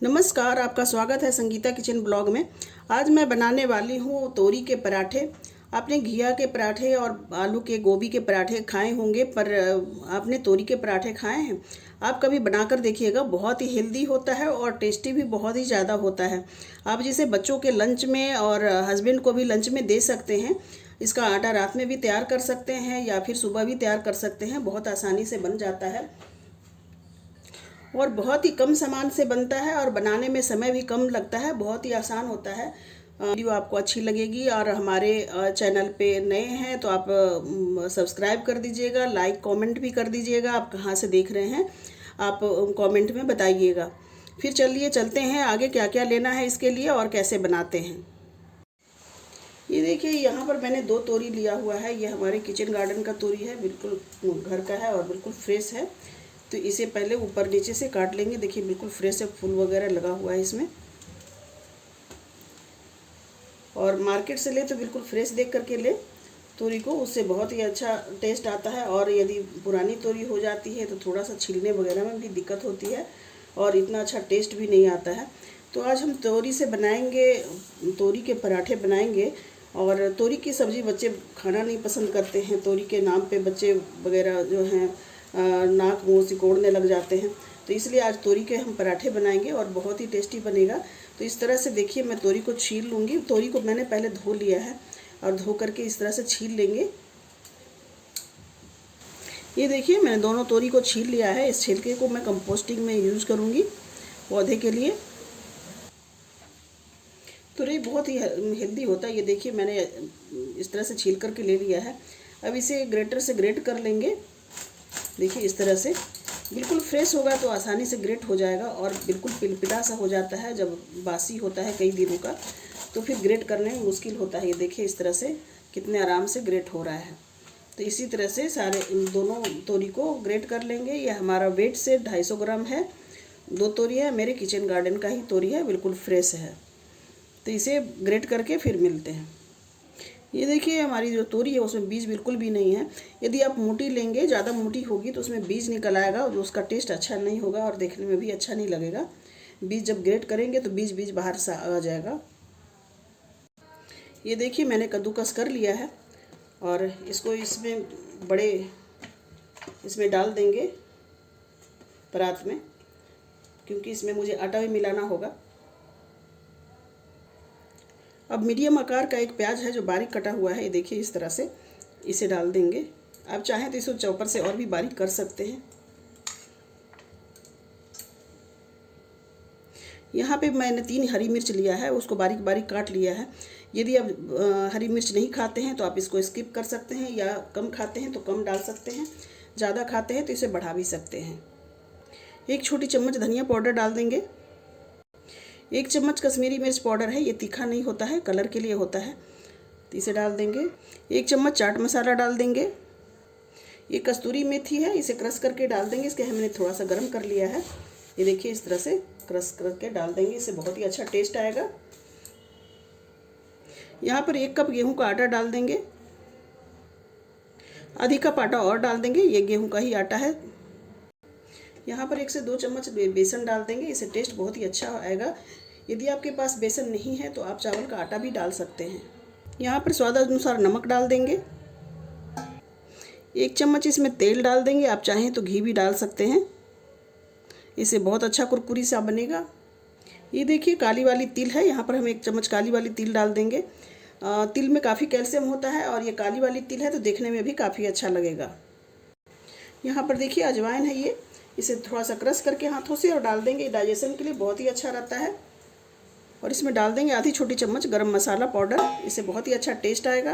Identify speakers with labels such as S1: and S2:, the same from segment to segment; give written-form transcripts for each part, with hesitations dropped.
S1: नमस्कार, आपका स्वागत है संगीता किचन ब्लॉग में। आज मैं बनाने वाली हूँ तोरी के पराठे। आपने घिया के पराठे और आलू के गोभी के पराठे खाए होंगे, पर आपने तोरी के पराठे खाए हैं? आप कभी बनाकर देखिएगा, बहुत ही हेल्दी होता है और टेस्टी भी बहुत ही ज़्यादा होता है। आप जिसे बच्चों के लंच में और हस्बैंड को भी लंच में दे सकते हैं। इसका आटा रात में भी तैयार कर सकते हैं या फिर सुबह भी तैयार कर सकते हैं। बहुत आसानी से बन जाता है और बहुत ही कम सामान से बनता है और बनाने में समय भी कम लगता है, बहुत ही आसान होता है। वीडियो आपको अच्छी लगेगी और हमारे चैनल पे नए हैं तो आप सब्सक्राइब कर दीजिएगा, लाइक कमेंट भी कर दीजिएगा। आप कहाँ से देख रहे हैं आप कमेंट में बताइएगा। फिर चलिए चलते हैं आगे, क्या क्या लेना है इसके लिए और कैसे बनाते हैं। ये देखिए, यहाँ पर मैंने 2 तोरी लिया हुआ है। ये हमारे किचन गार्डन का तोरी है, बिल्कुल घर का है और बिल्कुल फ्रेश है। तो इसे पहले ऊपर नीचे से काट लेंगे। देखिए बिल्कुल फ्रेश है, फूल वगैरह लगा हुआ है इसमें। और मार्केट से ले तो बिल्कुल फ्रेश देख करके ले तोरी को, उससे बहुत ही अच्छा टेस्ट आता है। और यदि पुरानी तोरी हो जाती है तो थोड़ा सा छीलने वगैरह में भी दिक्कत होती है और इतना अच्छा टेस्ट भी नहीं आता है। तो आज हम तोरी से बनाएंगे, तोरी के पराठे बनाएंगे। और तोरी की सब्ज़ी बच्चे खाना नहीं पसंद करते हैं। तोरी के नाम पे बच्चे वगैरह जो हैं नाक मुँह सिकोड़ने लग जाते हैं। तो इसलिए आज तोरी के हम पराठे बनाएंगे और बहुत ही टेस्टी बनेगा। तो इस तरह से देखिए, मैं तोरी को छील लूँगी। तोरी को मैंने पहले धो लिया है और धो करके इस तरह से छील लेंगे। ये देखिए, मैंने दोनों तोरी को छील लिया है। इस छिलके को मैं कंपोस्टिंग में यूज़ करूँगी पौधे के लिए। तोरी बहुत ही हेल्दी होता है। ये देखिए, मैंने इस तरह से छील करके ले लिया है। अब इसे ग्रेटर से ग्रेट कर लेंगे। देखिए इस तरह से बिल्कुल फ्रेश होगा तो आसानी से ग्रेट हो जाएगा और बिल्कुल पिलपिला सा हो जाता है। जब बासी होता है कई दिनों का तो फिर ग्रेट करने में मुश्किल होता है। ये देखिए इस तरह से कितने आराम से ग्रेट हो रहा है। तो इसी तरह से सारे इन दोनों तोरी को ग्रेट कर लेंगे। ये हमारा वेट से 250 ग्राम है। 2 तोरी है, मेरे किचन गार्डन का ही तोरी है, बिल्कुल फ्रेश है। तो इसे ग्रेट करके फिर मिलते हैं। ये देखिए, हमारी जो तोरी है उसमें बीज बिल्कुल भी नहीं है। यदि आप मोटी लेंगे, ज़्यादा मोटी होगी तो उसमें बीज निकल आएगा, जो उसका टेस्ट अच्छा नहीं होगा और देखने में भी अच्छा नहीं लगेगा। बीज जब ग्रेट करेंगे तो बीज बाहर से आ जाएगा। ये देखिए, मैंने कद्दूकस कर लिया है और इसको इसमें डाल देंगे परात में, क्योंकि इसमें मुझे आटा भी मिलाना होगा। अब मीडियम आकार का एक प्याज है जो बारीक कटा हुआ है। ये देखिए इस तरह से इसे डाल देंगे। आप चाहें तो इसको चॉपर से और भी बारीक कर सकते हैं। यहाँ पे मैंने 3 हरी मिर्च लिया है, उसको बारीक बारीक काट लिया है। यदि आप हरी मिर्च नहीं खाते हैं तो आप इसको स्किप कर सकते हैं, या कम खाते हैं तो कम डाल सकते हैं, ज़्यादा खाते हैं तो इसे बढ़ा भी सकते हैं। 1 छोटी चम्मच धनिया पाउडर डाल देंगे। 1 चम्मच कश्मीरी मिर्च पाउडर है, ये तीखा नहीं होता है, कलर के लिए होता है, तो इसे डाल देंगे। 1 चम्मच चाट मसाला डाल देंगे। ये कस्तूरी मेथी है, इसे क्रश करके डाल देंगे। इसके हमने थोड़ा सा गर्म कर लिया है। ये देखिए इस तरह से क्रश करके डाल देंगे, इससे बहुत ही अच्छा टेस्ट आएगा। यहाँ पर 1 कप गेहूं का आटा डाल देंगे। आधी कप आटा और डाल देंगे, ये गेहूं का ही आटा है। यहाँ पर 1 से 2 चम्मच बेसन डाल देंगे, इससे टेस्ट बहुत ही अच्छा आएगा। यदि आपके पास बेसन नहीं है तो आप चावल का आटा भी डाल सकते हैं। यहाँ पर स्वाद अनुसार नमक डाल देंगे। 1 चम्मच इसमें तेल डाल देंगे, आप चाहें तो घी भी डाल सकते हैं, इससे बहुत अच्छा कुरकुरी सा बनेगा। ये देखिए, काली वाली तिल है, यहाँ पर हम 1 चम्मच काली वाली तिल डाल देंगे। तिल में काफ़ी कैल्शियम होता है और ये काली वाली तिल है तो देखने में भी काफ़ी अच्छा लगेगा। यहाँ पर देखिए अजवाइन है, ये इसे थोड़ा सा क्रश करके हाथों से और डाल देंगे। डाइजेशन के लिए बहुत ही अच्छा रहता है। और इसमें डाल देंगे आधी छोटी चम्मच गरम मसाला पाउडर, इससे बहुत ही अच्छा टेस्ट आएगा।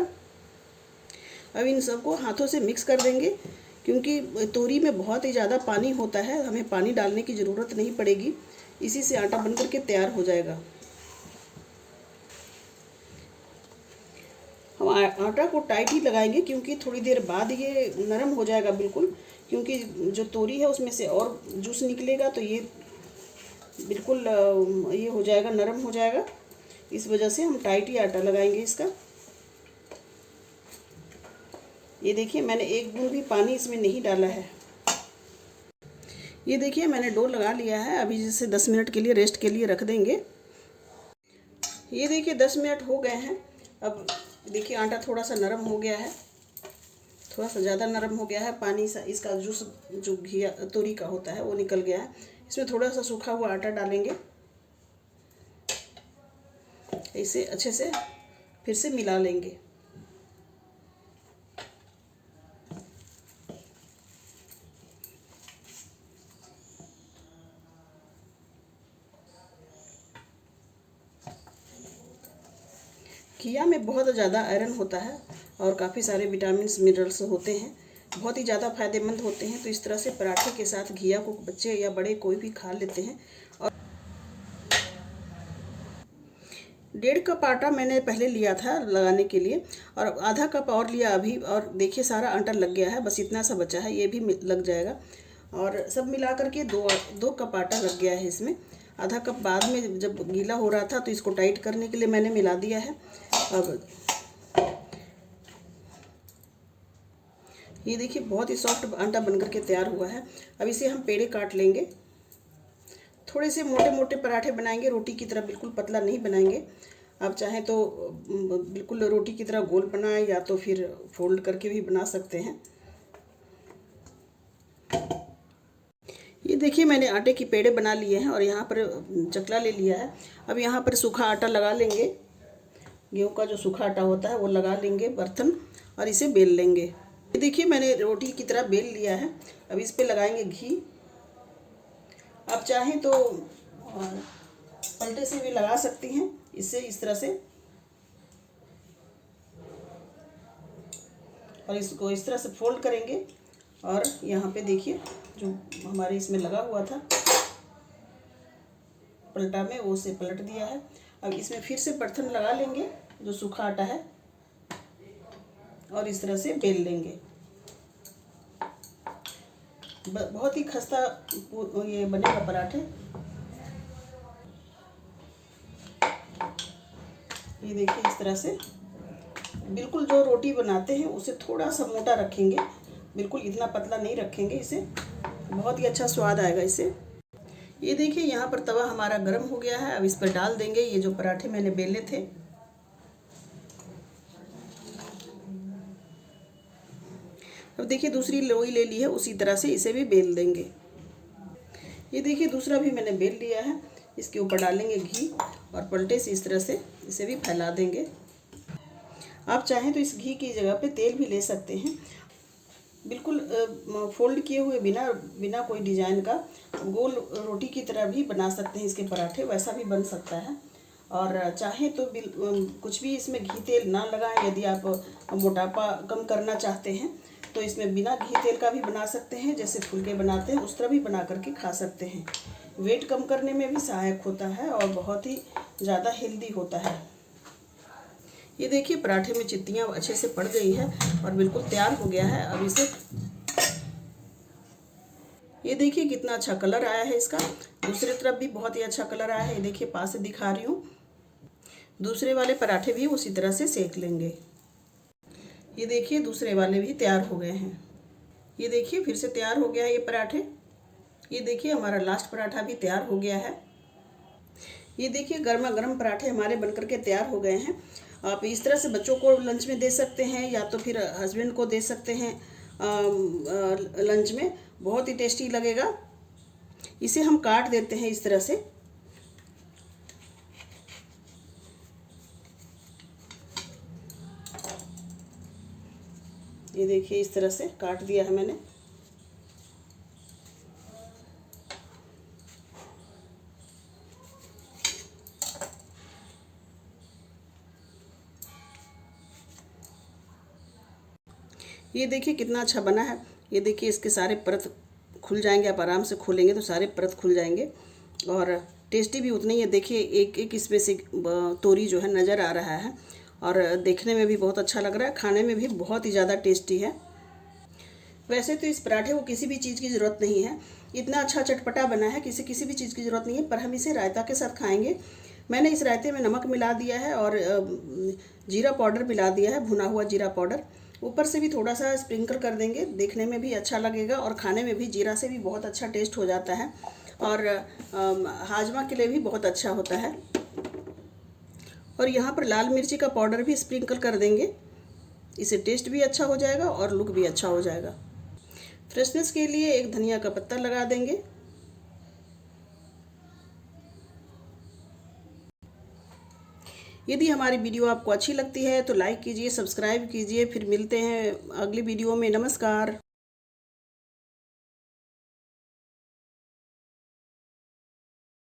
S1: अब इन सबको हाथों से मिक्स कर देंगे, क्योंकि तोरी में बहुत ही ज़्यादा पानी होता है, हमें पानी डालने की ज़रूरत नहीं पड़ेगी। इसी से आटा बन करके तैयार हो जाएगा। हम आटा को टाइट ही लगाएंगे, क्योंकि थोड़ी देर बाद ये नरम हो जाएगा बिल्कुल, क्योंकि जो तोरी है उसमें से और जूस निकलेगा तो ये बिल्कुल ये हो जाएगा, नरम हो जाएगा। इस वजह से हम टाइट ही आटा लगाएंगे इसका। ये देखिए, मैंने 1 बूंद भी पानी इसमें नहीं डाला है। ये देखिए मैंने डो लगा लिया है। अभी इसे 10 मिनट के लिए रेस्ट के लिए रख देंगे। ये देखिए 10 मिनट हो गए हैं। अब देखिए आटा थोड़ा सा नरम हो गया है, थोड़ा सा ज़्यादा नरम हो गया है। पानी सा इसका जूस जो घी तोरी का होता है वो निकल गया है। इसमें थोड़ा सा सूखा हुआ आटा डालेंगे। इसे अच्छे से फिर से मिला लेंगे। घिया में बहुत ज़्यादा आयरन होता है और काफ़ी सारे विटामिन्स मिनरल्स होते हैं, बहुत ही ज़्यादा फायदेमंद होते हैं। तो इस तरह से पराठे के साथ घिया को बच्चे या बड़े कोई भी खा लेते हैं। और 1.5 कप आटा मैंने पहले लिया था लगाने के लिए और आधा कप और लिया अभी। और देखिए सारा आटा लग गया है, बस इतना सा बचा है, ये भी लग जाएगा। और सब मिला करके 2 कप आटा लग गया है इसमें। आधा कप बाद में जब गीला हो रहा था तो इसको टाइट करने के लिए मैंने मिला दिया है। अब ये देखिए बहुत ही सॉफ्ट आटा बनकर के तैयार हुआ है। अब इसे हम पेड़े काट लेंगे। थोड़े से मोटे मोटे पराठे बनाएंगे, रोटी की तरह बिल्कुल पतला नहीं बनाएंगे। आप चाहें तो बिल्कुल रोटी की तरह गोल बनाएं या तो फिर फोल्ड करके भी बना सकते हैं। ये देखिए मैंने आटे की पेड़े बना लिए हैं और यहाँ पर चकला ले लिया है। अब यहाँ पर सूखा आटा लगा लेंगे, गेहूं का जो सूखा आटा होता है वो लगा लेंगे बर्तन और इसे बेल लेंगे। ये देखिए मैंने रोटी की तरह बेल लिया है। अब इस पे लगाएंगे घी। आप चाहें तो पलटे से भी लगा सकती हैं इससे, इस तरह से। और इसको इस तरह से फोल्ड करेंगे और यहाँ पे देखिए जो हमारे इसमें लगा हुआ था पलटा में, वो उसे पलट दिया है। अब इसमें फिर से बर्तन लगा लेंगे जो सूखा आटा है और इस तरह से बेल लेंगे। बहुत ही खस्ता ये बनेगा पराठे। ये देखिए इस तरह से बिल्कुल जो रोटी बनाते हैं उसे थोड़ा सा मोटा रखेंगे, बिल्कुल इतना पतला नहीं रखेंगे। इसे बहुत ही अच्छा स्वाद आएगा इससे। ये देखिए यहाँ पर तवा हमारा गर्म हो गया है। अब इस पर डाल देंगे ये जो पराठे मैंने बेले थे। अब देखिए दूसरी लोई ले ली है, उसी तरह से इसे भी बेल देंगे। ये देखिए दूसरा भी मैंने बेल लिया है। इसके ऊपर डालेंगे घी और पलटे से इस तरह से इसे भी फैला देंगे। आप चाहें तो इस घी की जगह पे तेल भी ले सकते हैं। बिल्कुल फोल्ड किए हुए बिना कोई डिजाइन का गोल रोटी की तरह भी बना सकते हैं इसके पराठे, वैसा भी बन सकता है। और चाहें तो कुछ भी इसमें घी तेल ना लगाएं। यदि आप मोटापा कम करना चाहते हैं तो इसमें बिना घी तेल का भी बना सकते हैं, जैसे फुलके बनाते हैं उस तरह भी बना करके खा सकते हैं। वेट कम करने में भी सहायक होता है और बहुत ही ज़्यादा हेल्दी होता है। ये देखिए पराठे में चित्तियाँ अच्छे से पड़ गई है और बिल्कुल तैयार हो गया है। अब इसे ये देखिए कितना अच्छा कलर आया है इसका। दूसरी तरफ भी बहुत ही अच्छा कलर आया है। ये देखिए पास से दिखा रही हूँ। दूसरे वाले पराठे भी उसी तरह से सेक लेंगे। ये देखिए दूसरे वाले भी तैयार हो गए हैं। ये देखिए फिर से तैयार हो गया है ये पराठे। ये देखिए हमारा लास्ट पराठा भी तैयार हो गया है। ये देखिए गर्मा गर्म पराठे हमारे बनकर के तैयार हो गए हैं। आप इस तरह से बच्चों को लंच में दे सकते हैं या तो फिर हस्बैंड को दे सकते हैं लंच में, बहुत ही टेस्टी लगेगा। इसे हम काट देते हैं इस तरह से। ये देखिए इस तरह से काट दिया है मैंने। ये देखिए कितना अच्छा बना है। ये देखिए इसके सारे परत खुल जाएंगे, आप आराम से खोलेंगे तो सारे परत खुल जाएंगे और टेस्टी भी उतनी ही है। देखिए एक एक इसमें से तोरी जो है नज़र आ रहा है और देखने में भी बहुत अच्छा लग रहा है, खाने में भी बहुत ही ज़्यादा टेस्टी है। वैसे तो इस पराठे को किसी भी चीज़ की ज़रूरत नहीं है, इतना अच्छा चटपटा बना है, किसी भी चीज़ की ज़रूरत नहीं है, पर हम इसे रायता के साथ खाएंगे। मैंने इस रायते में नमक मिला दिया है और जीरा पाउडर मिला दिया है, भुना हुआ जीरा पाउडर। ऊपर से भी थोड़ा सा स्प्रिंकल कर देंगे, देखने में भी अच्छा लगेगा और खाने में भी जीरा से भी बहुत अच्छा टेस्ट हो जाता है और हाजमा के लिए भी बहुत अच्छा होता है। और यहाँ पर लाल मिर्ची का पाउडर भी स्प्रिंकल कर देंगे, इससे टेस्ट भी अच्छा हो जाएगा और लुक भी अच्छा हो जाएगा। फ्रेशनेस के लिए एक धनिया का पत्ता लगा देंगे। यदि हमारी वीडियो आपको अच्छी लगती है तो लाइक कीजिए, सब्सक्राइब कीजिए। फिर मिलते हैं अगली वीडियो में। नमस्कार।